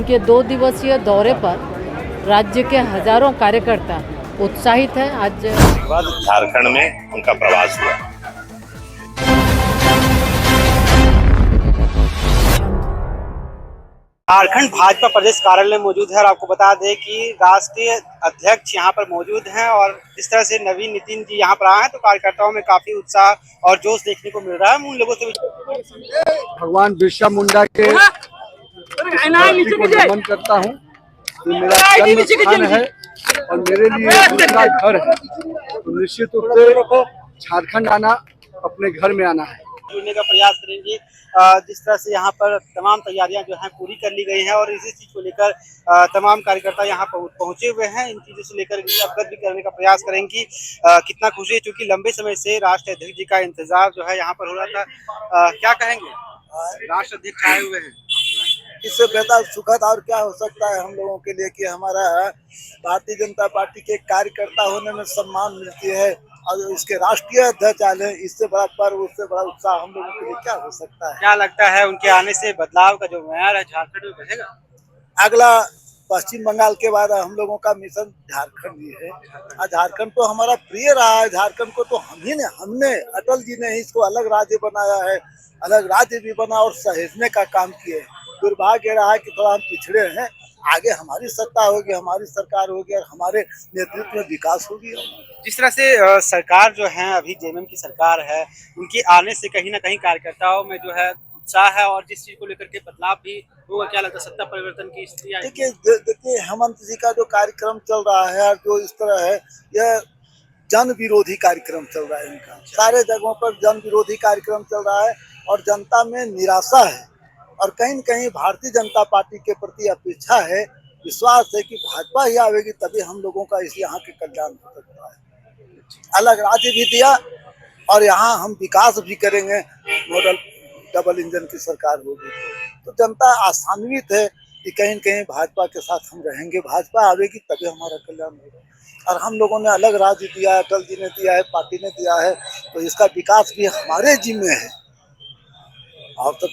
उनके 2 दिवसीय दौरे पर राज्य के हजारों कार्यकर्ता उत्साहित हैं। आज झारखंड में उनका प्रवास हुआ। झारखंड भाजपा प्रदेश कार्यालय में मौजूद है और आपको बता दें कि राष्ट्रीय अध्यक्ष यहां पर मौजूद हैं और जिस तरह से नवीन नितिन जी यहां पर आए हैं तो कार्यकर्ताओं में काफी उत्साह और जोश देखने को मिल रहा है। उन लोगों से भगवान बिरसा मुंडा के धरती को नमन करता हूँ। तो मेरा जन्म स्थान है और मेरे लिए दूसरा घर है, तो निश्चित रूप से झारखंड आना अपने घर में आना है। जुड़ने का प्रयास करेंगे। जिस तरह से यहाँ पर तमाम तैयारियां जो हैं पूरी कर ली गई हैं और इसी चीज को लेकर तमाम कार्यकर्ता यहाँ पहुंचे हुए हैं। इन चीजों से लेकर अवगत भी करने का प्रयास करेंगे कि कितना खुशी है, क्योंकि लंबे समय से राष्ट्रीय अध्यक्ष जी का इंतजार जो है यहाँ पर हो रहा था। क्या कहेंगे, राष्ट्र अध्यक्ष आए हुए हैं, इससे बेहतर सुखद और क्या हो सकता है हम लोगों के लिए कि हमारा भारतीय जनता पार्टी के कार्यकर्ता होने में सम्मान मिलती है और इसके राष्ट्रीय अध्यक्ष आए, इससे बड़ा पर्व, उससे बड़ा उत्साह हम लोगों के लिए क्या हो सकता है। क्या लगता है उनके आने से बदलाव का जो मैार है झारखंड में बढ़ेगा? अगला पश्चिम बंगाल के बाद हम लोगों का मिशन झारखंड ही है और झारखंड तो हमारा प्रिय रहा है। झारखंड को तो हमने अटल जी ने इसको अलग राज्य बनाया है, अलग राज्य भी बना और सहेजने का काम किए। दुर्भाग्य रहा है कि थोड़ा हम पिछड़े हैं। आगे हमारी सत्ता होगी, हमारी सरकार होगी और हमारे नेतृत्व में विकास होगी। जिस तरह से सरकार जो है अभी जेएमएम की सरकार है, उनके आने से कहीं ना कहीं कार्यकर्ताओं में जो है उत्साह है और जिस चीज को लेकर के बदलाव भी होगा। क्या लगता है सत्ता परिवर्तन की स्थिति आएगी? देखिए हेमंत जी का जो कार्यक्रम चल रहा है और जो इस तरह है, यह जन विरोधी कार्यक्रम चल रहा है। इनका सारे जगहों पर जन विरोधी कार्यक्रम चल रहा है और जनता में निराशा है और कहीं न कहीं भारतीय जनता पार्टी के प्रति अपेक्षा है, विश्वास है कि भाजपा ही आवेगी तभी हम लोगों का इस यहाँ के कल्याण हो सकता है। अलग राज्य भी दिया और यहाँ हम विकास भी करेंगे। मॉडल डबल इंजन की सरकार होगी तो जनता आशान्वित है कि कहीं न कहीं भाजपा के साथ हम रहेंगे। भाजपा आवेगी तभी हमारा कल्याण होगा और हम लोगों ने अलग राज्य दिया है, अटल जी ने दिया है, पार्टी ने दिया है, तो इसका विकास भी हमारे जिम्मे है। और तो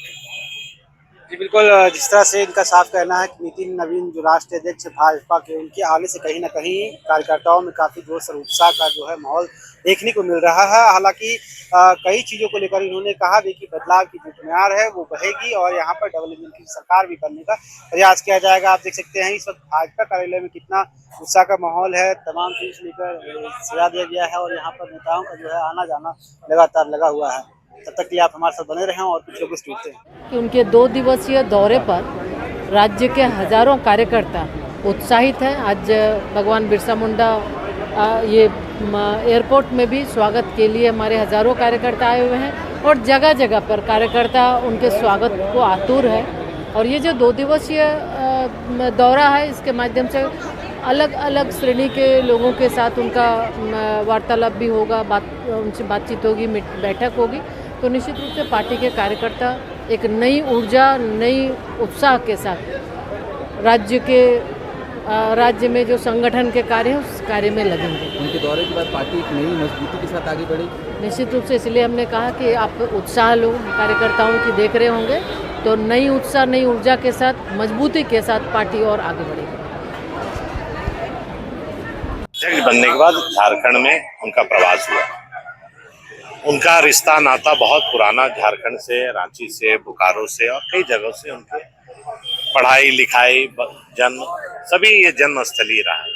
जी बिल्कुल, जिस तरह से इनका साफ कहना है कि नितिन नवीन जो राष्ट्रीय अध्यक्ष भाजपा के, उनके आने से कहीं ना कहीं कार्यकर्ताओं में काफी जोश और उत्साह का जो है माहौल देखने को मिल रहा है। हालांकि कई चीजों को लेकर इन्होंने कहा भी कि बदलाव की जो म्यार है वो बढ़ेगी और यहाँ पर डबल इंजन की सरकार भी बनने का प्रयास किया जाएगा। आप देख सकते हैं इस वक्त भाजपा कार्यालय में कितना उत्साह का माहौल है, तमाम चीज लेकर सजा दिया गया है और यहाँ पर नेताओं का जो है आना जाना लगातार लगा हुआ है। तब तक कि आप हमारे साथ बने रहें और कुछ लोग जुड़ते हैं कि उनके 2 दिवसीय दौरे पर राज्य के हजारों कार्यकर्ता उत्साहित हैं। आज भगवान बिरसा मुंडा ये एयरपोर्ट में भी स्वागत के लिए हमारे हजारों कार्यकर्ता आए हुए हैं और जगह जगह पर कार्यकर्ता उनके स्वागत को आतुर है। और ये जो 2 दिवसीय दौरा है, इसके माध्यम से अलग अलग श्रेणी के लोगों के साथ उनका वार्तालाप भी होगा, उनसे बातचीत होगी, बैठक होगी। तो निश्चित रूप से पार्टी के कार्यकर्ता एक नई ऊर्जा, नई उत्साह के साथ राज्य में जो संगठन के कार्य हैं उस कार्य में लगेंगे। उनके दौरे के बाद पार्टी एक नई मजबूती के साथ आगे बढ़ेगी। निश्चित रूप से, इसलिए हमने कहा कि आप उत्साह लोग कार्यकर्ताओं की देख रहे होंगे, तो नई उत्साह, नई ऊर्जा के साथ, मजबूती के साथ पार्टी और आगे बढ़ेगी। अध्यक्ष बनने के बाद झारखंड में उनका प्रवास हुआ। उनका रिश्ता नाता बहुत पुराना झारखंड से, रांची से, बोकारो से और कई जगहों से उनके पढ़ाई लिखाई जन्म सभी ये जन्म स्थली रहा है।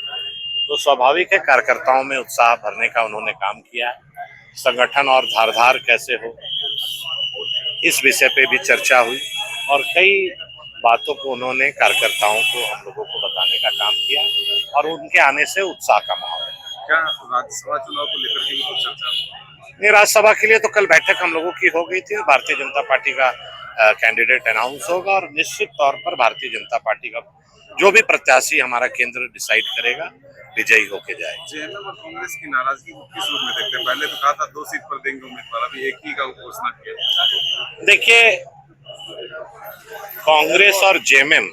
तो स्वाभाविक है कार्यकर्ताओं में उत्साह भरने का उन्होंने काम किया है। संगठन और धारधार कैसे हो, इस विषय पे भी चर्चा हुई और कई बातों को उन्होंने कार्यकर्ताओं को, हम लोगों को बताने का काम किया और उनके आने से उत्साह का माहौल है। क्या राज्यसभा चुनाव को लेकर के भी कुछ चर्चा? नहीं, राज्यसभा के लिए तो कल बैठक हम लोगों की हो गई थी। भारतीय जनता पार्टी का कैंडिडेट अनाउंस होगा और निश्चित तौर पर भारतीय जनता पार्टी का जो भी प्रत्याशी हमारा केंद्र डिसाइड करेगा विजयी होके जाएगा। जेएमएम और कांग्रेस की नाराजगी को किस रूप में देखते हैं? पहले तो कहा था 2 सीट पर देंगे उम्मीदवार, अभी एक ही का घोषणा किया। देखिए, कांग्रेस और जेएमएम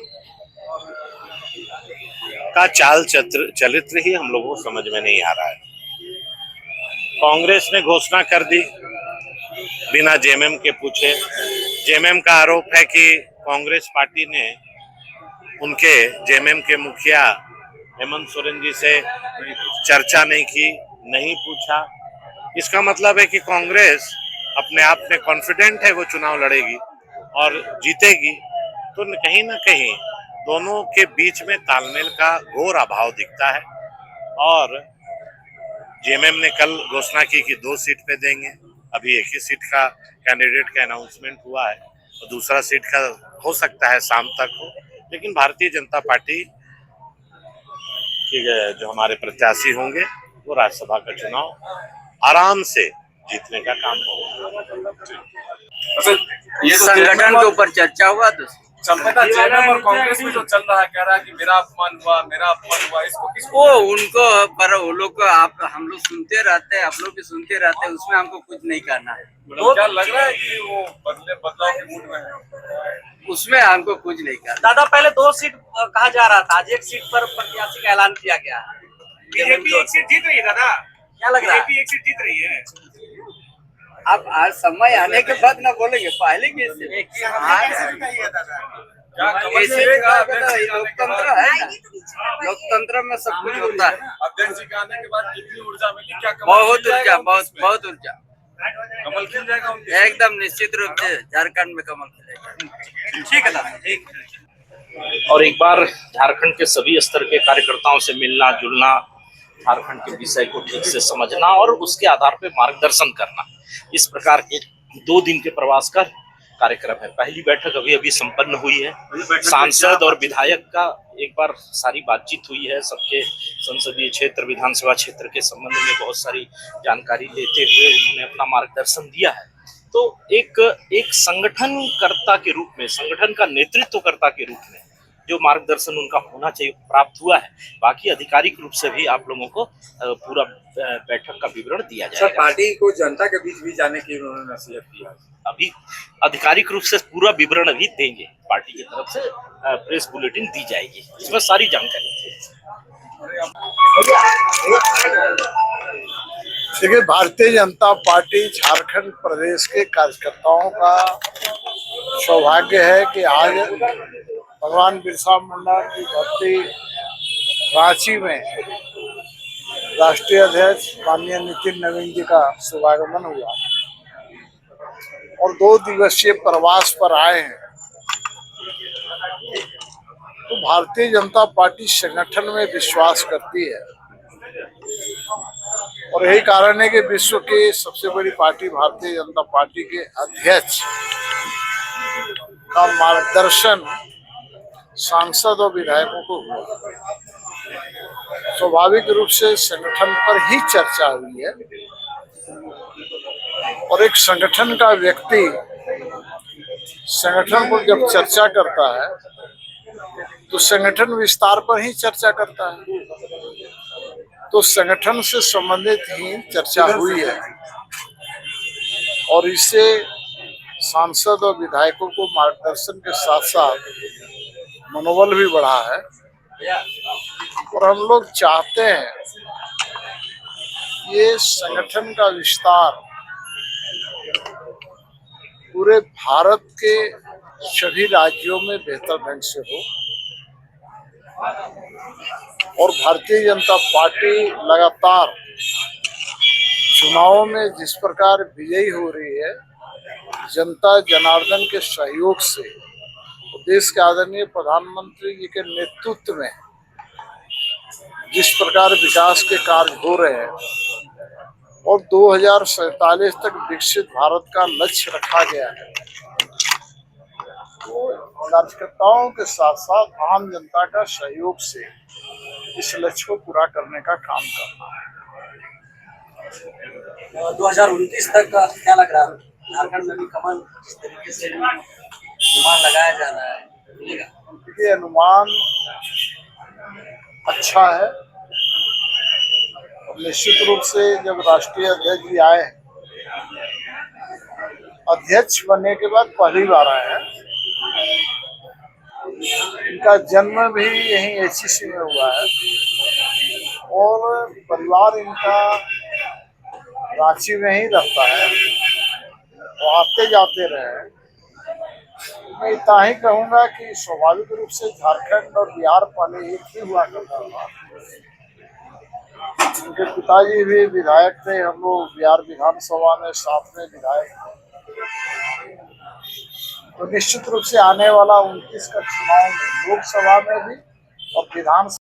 का चाल चरित्र ही हम लोगों को समझ में नहीं आ रहा है। कांग्रेस ने घोषणा कर दी बिना जेएमएम के पूछे। जेएमएम का आरोप है कि कांग्रेस पार्टी ने उनके जेएमएम के मुखिया हेमंत सोरेन जी से चर्चा नहीं की, नहीं पूछा। इसका मतलब है कि कांग्रेस अपने आप में कॉन्फिडेंट है, वो चुनाव लड़ेगी और जीतेगी। तो कहीं ना कहीं दोनों के बीच में तालमेल का घोर अभाव दिखता है। और जेएमएम ने कल घोषणा की कि 2 सीट पे देंगे, अभी एक ही सीट का कैंडिडेट का अनाउंसमेंट हुआ है और दूसरा सीट का हो सकता है शाम तक हो। लेकिन भारतीय जनता पार्टी के जो हमारे प्रत्याशी होंगे वो राज्यसभा का चुनाव आराम से जीतने का काम होगा। ये संगठन के ऊपर चर्चा हुआ तो चलता था जेएमएम और कांग्रेस में जो चल रहा है, कह रहा है कि मेरा अपमान हुआ, इसको किसको वो उनको पर वो लोग को आप हम लोग सुनते रहते हैं, आप लोग भी सुनते रहते हैं, उसमें हमको कुछ नहीं करना है। मतलब क्या लग रहा है कि वो बदलाव के मूड में है? उसमें हमको कुछ नहीं करना। दादा पहले 2 सीट कहा जा रहा था, आज 1 सीट पर प्रत्याशी का ऐलान किया गया है। बीजेपी 1 सीट जीत रही है दादा, क्या लग रहा है? बीजेपी 1 सीट जीत रही है। अब आज समय आने के बाद ना बोलेंगे, पहले की लोकतंत्र है ना, लोकतंत्र में सब कुछ होता है। अध्यक्ष जी के आने के बाद कितनी ऊर्जा मिली, क्या बहुत ऊर्जा, बहुत ऊर्जा, कमल खिल जाएगा उनके? एकदम निश्चित रूप से झारखंड में कमल खिलेगा। ठीक है दादा, ठीक। और एक बार झारखंड के सभी स्तर के कार्यकर्ताओं से मिलना जुलना, झारखंड के विषय को ठीक से समझना और उसके आधार पर मार्गदर्शन करना, इस प्रकार के 2 दिन के प्रवास का कार्यक्रम है। पहली बैठक अभी अभी संपन्न हुई है। सांसद और विधायक का एक बार सारी बातचीत हुई है, सबके संसदीय क्षेत्र, विधानसभा क्षेत्र के संबंध में बहुत सारी जानकारी लेते हुए उन्होंने अपना मार्गदर्शन दिया है। तो एक संगठनकर्ता के रूप में, संगठन का नेतृत्वकर्ता के रूप में जो मार्गदर्शन उनका होना चाहिए प्राप्त हुआ है। बाकी आधिकारिक रूप से भी आप लोगों को पूरा बैठक का विवरण दिया जाएगा। सर, पार्टी को जनता के बीच भी जाने की उन्होंने नसीहत किया। अभी आधिकारिक रूप से पूरा विवरण अभी देंगे, पार्टी की तरफ से प्रेस बुलेटिन दी जाएगी, इसमें सारी जानकारी देखिए, भारतीय जनता पार्टी झारखंड प्रदेश के कार्यकर्ताओं का सौभाग्य है कि आज भगवान बिरसा मुंडा की धरती रांची में राष्ट्रीय अध्यक्ष माननीय नितिन नवीन जी का शुभागमन हुआ और 2 दिवसीय प्रवास पर आए हैं। तो भारतीय जनता पार्टी संगठन में विश्वास करती है और यही कारण है कि विश्व की सबसे बड़ी पार्टी भारतीय जनता पार्टी के अध्यक्ष का मार्गदर्शन सांसद और विधायकों को हुआ। स्वाभाविक रूप से संगठन पर ही चर्चा हुई है और एक संगठन का व्यक्ति संगठन पर जब चर्चा करता है तो संगठन विस्तार पर ही चर्चा करता है। तो संगठन से संबंधित ही चर्चा हुई है और इससे सांसद और विधायकों को मार्गदर्शन के साथ साथ मनोबल भी बढ़ा है और हम लोग चाहते हैं ये संगठन का विस्तार पूरे भारत के सभी राज्यों में बेहतर ढंग से हो और भारतीय जनता पार्टी लगातार चुनावों में जिस प्रकार विजयी हो रही है, जनता जनार्दन के सहयोग से, देश के आदरणीय प्रधानमंत्री जी के नेतृत्व में जिस प्रकार विकास के कार्य हो रहे हैं और 2047 तक विकसित भारत का लक्ष्य रखा गया है, तो कार्यकर्ताओं के साथ साथ आम जनता का सहयोग से इस लक्ष्य को पूरा करने का काम करना है। 2029 तक का क्या लग रहा है? झारखंड में भी कमल जिस तरीके से अनुमान लगाया जा रहा है, ये अनुमान अच्छा है और निश्चित रूप से जब राष्ट्रीय अध्यक्ष जी आए, अध्यक्ष बनने के बाद पहली बार आए हैं। इनका जन्म भी यहीं एचईसी में हुआ है और परिवार इनका रांची में ही रहता है, वो आते जाते रहे। मैं इतना ही कहूंगा कि स्वाभाविक रूप से झारखंड और बिहार पहले एक ही हुआ करता था। उनके पिताजी भी विधायक थे, हम लोग बिहार विधानसभा में साथ में विधायक थे। तो निश्चित रूप से आने वाला 29 का चुनाव लोकसभा में भी और विधानसभा